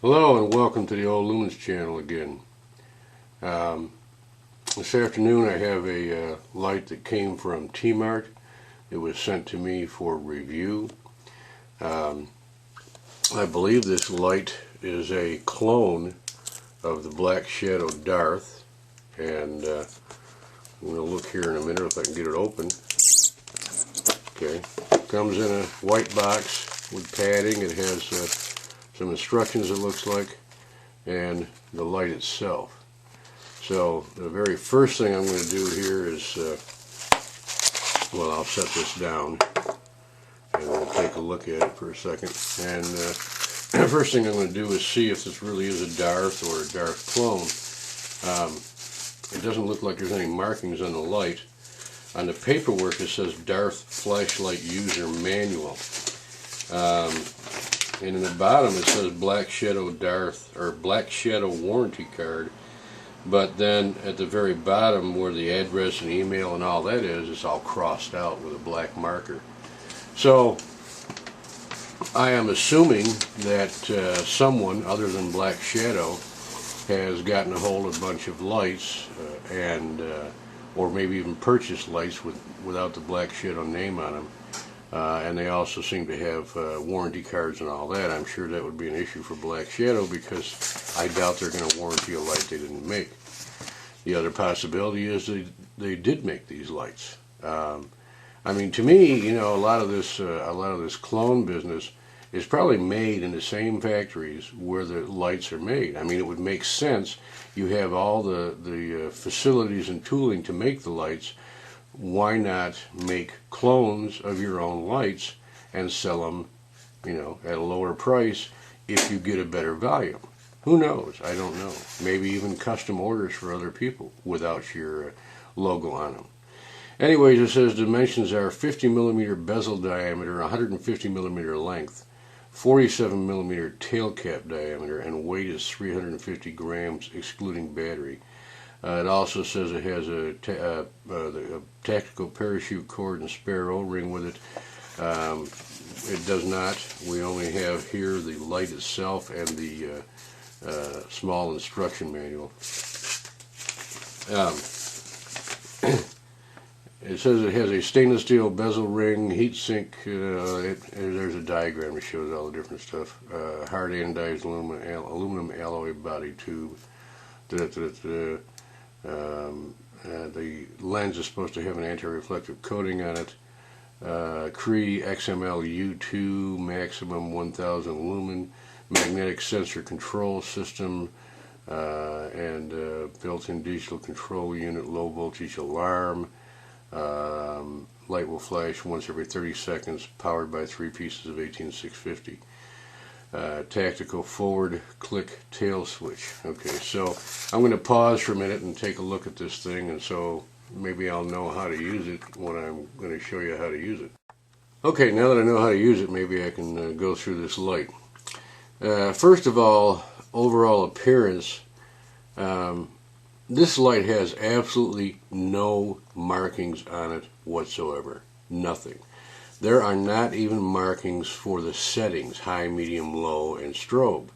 Hello and welcome to the Old Lumens channel again. This afternoon I have a light that came from T-Mart. It was sent to me for review. I believe this light is a clone of the Blackshadow Darth, and I'm going to look here in a minute if I can get it open. Okay, comes in a white box with padding. It has some instructions, it looks like, and the light itself. So the very first thing I'm going to do here is, well, I'll set this down and we'll take a look at it for a second. And the first thing I'm going to do is see if this really is a Darth or a Darth clone. It doesn't look like there's any markings on the light. On the paperwork it says Darth Flashlight User Manual. And in the bottom it says Blackshadow Darth, or Blackshadow warranty card. But then at the very bottom, where the address and email and all that is, it's all crossed out with a black marker. So I am assuming that someone other than Blackshadow has gotten a hold of a bunch of lights or maybe even purchased lights without the Blackshadow name on them. And they also seem to have warranty cards and all that. I'm sure that would be an issue for Blackshadow, because I doubt they're going to warranty a light they didn't make. The other possibility is they did make these lights. I mean, to me, you know, a lot of this clone business is probably made in the same factories where the lights are made. I mean, it would make sense. You have all the facilities and tooling to make the lights. Why not make clones of your own lights and sell them, you know, at a lower price if you get a better volume? Who knows? I don't know. Maybe even custom orders for other people without your logo on them. Anyways, it says dimensions are 50mm bezel diameter, 150mm length, 47mm tail cap diameter, and weight is 350 grams excluding battery. It also says it has a tactical parachute cord and spare O-ring with it. It does not. We only have here the light itself and the small instruction manual. It says it has a stainless steel bezel ring, heat sink. There's a diagram that shows all the different stuff. Hard anodized aluminum alloy body tube. The lens is supposed to have an anti-reflective coating on it. Cree XML U2 maximum 1000 lumen, magnetic sensor control system, and built-in digital control unit, low voltage alarm. Light will flash once every 30 seconds, powered by 3 pieces of 18650. Tactical forward click tail switch. Okay, so I'm going to pause for a minute and take a look at this thing, and so maybe I'll know how to use it when I'm going to show you how to use it. Okay, now that I know how to use it, maybe I can go through this light. First of all, overall appearance. This light has absolutely no markings on it whatsoever. Nothing. There are not even markings for the settings, high, medium, low, and strobe,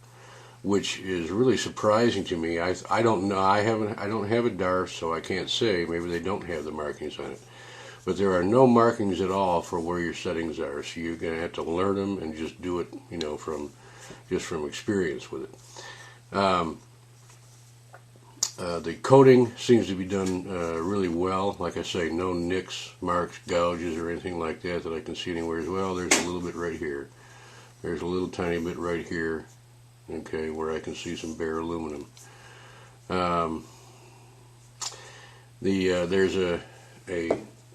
which is really surprising to me. I don't know. I don't have a Darth, so I can't say. Maybe they don't have the markings on it. But there are no markings at all for where your settings are, so you're going to have to learn them and just do it, you know, from experience with it. The coating seems to be done really well. Like I say, no nicks, marks, gouges, or anything like that I can see anywhere as well. There's a little bit right here. There's a little tiny bit right here, okay, where I can see some bare aluminum. There's a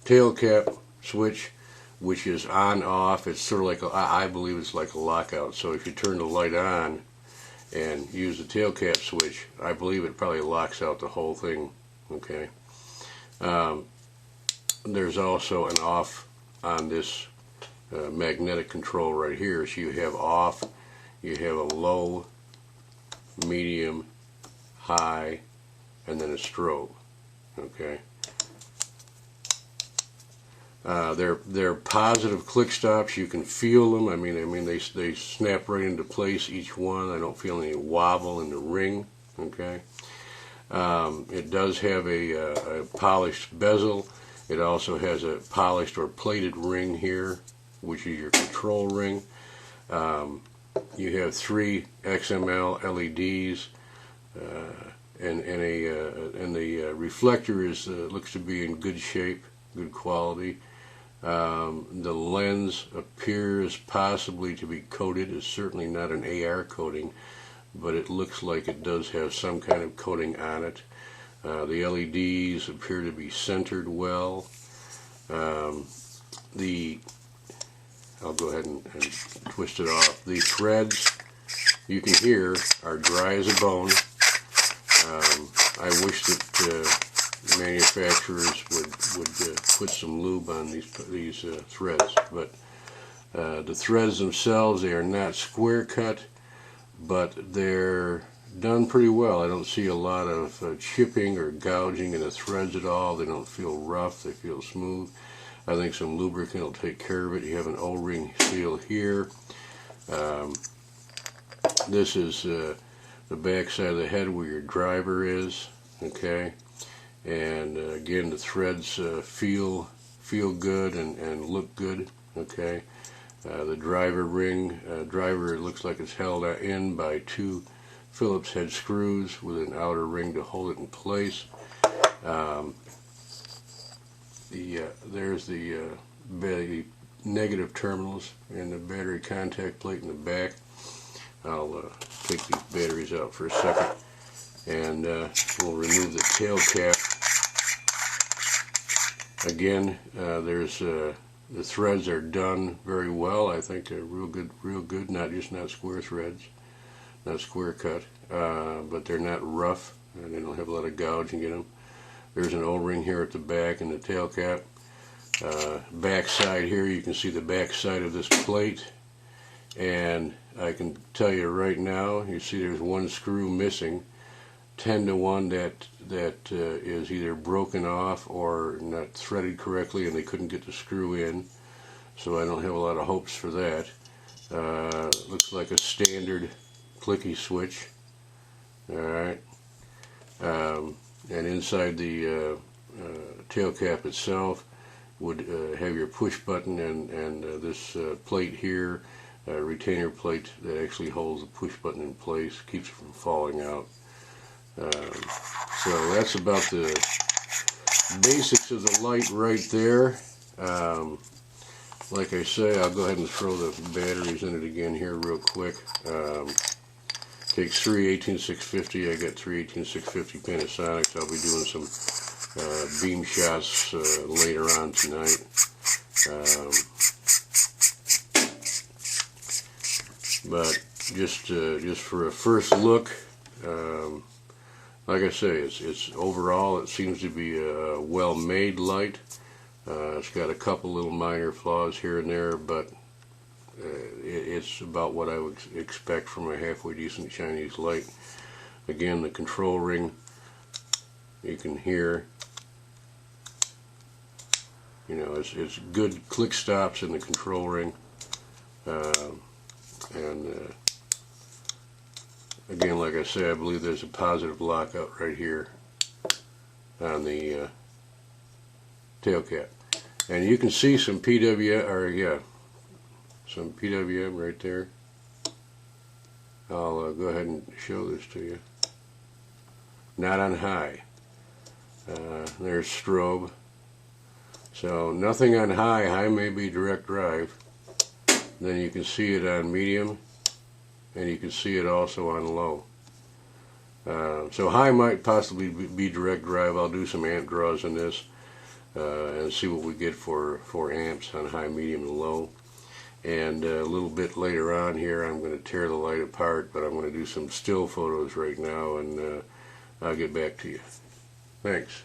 tail cap switch, which is on off. It's sort of like I believe it's like a lockout. So if you turn the light on and use the tail cap switch, I believe it probably locks out the whole thing. Okay. There's also an off on this magnetic control right here. So you have off, you have a low, medium, high, and then a strobe. Okay. They're positive click stops. You can feel them. I mean they snap right into place, each one. I don't feel any wobble in the ring. Okay. It does have a polished bezel. It also has a polished or plated ring here, which is your control ring. You have 3 XML LEDs, and the reflector is looks to be in good shape, good quality. The lens appears possibly to be coated. It's certainly not an AR coating, but it looks like it does have some kind of coating on it. The LEDs appear to be centered well. I'll go ahead and twist it off. The threads, you can hear, are dry as a bone. I wish that manufacturers would put some lube on these threads, but the threads themselves, they are not square cut, but they're done pretty well. I don't see a lot of chipping or gouging in the threads at all. They don't feel rough, they feel smooth. I think some lubricant will take care of it. You have an O-ring seal here. This is the back side of the head where your driver is, okay? And again, the threads feel good and look good, okay? The driver ring, driver looks like it's held in by 2 Phillips head screws with an outer ring to hold it in place. There's the negative terminals and the battery contact plate in the back. I'll take these batteries out for a second, and we'll remove the tail cap. Again, the threads are done very well. I think they're real good. Not square threads, not square cut, but they're not rough, and they don't have a lot of gouging in them. There's an O-ring here at the back and the tail cap. Back side here, you can see the back side of this plate, and I can tell you right now, you see there's 1 screw missing. 10 to 1 that is either broken off or not threaded correctly, and they couldn't get the screw in, so I don't have a lot of hopes for that. Looks like a standard clicky switch. Alright. And inside the tail cap itself would have your push button and this plate here, retainer plate that actually holds the push button in place, keeps it from falling out. So that's about the basics of the light right there. Like I say, I'll go ahead and throw the batteries in it again here real quick. Takes 3 18650. I got 3 18650 Panasonics. I'll be doing some beam shots later on tonight. But just for a first look, like I say, it's overall it seems to be a well-made light. It's got a couple little minor flaws here and there, but it's about what I would expect from a halfway decent Chinese light. Again, the control ring, you can hear, you know, it's good click stops in the control ring, and again, like I say, I believe there's a positive lockout right here on the tail cap, and you can see some some PWM right there. I'll go ahead and show this to you. Not on high. There's strobe. So nothing on high. High may be direct drive. Then you can see it on medium, and you can see it also on low. So high might possibly be direct drive. I'll do some amp draws on this and see what we get for amps on high, medium, and low. And a little bit later on here, I'm going to tear the light apart, but I'm going to do some still photos right now, and I'll get back to you. Thanks.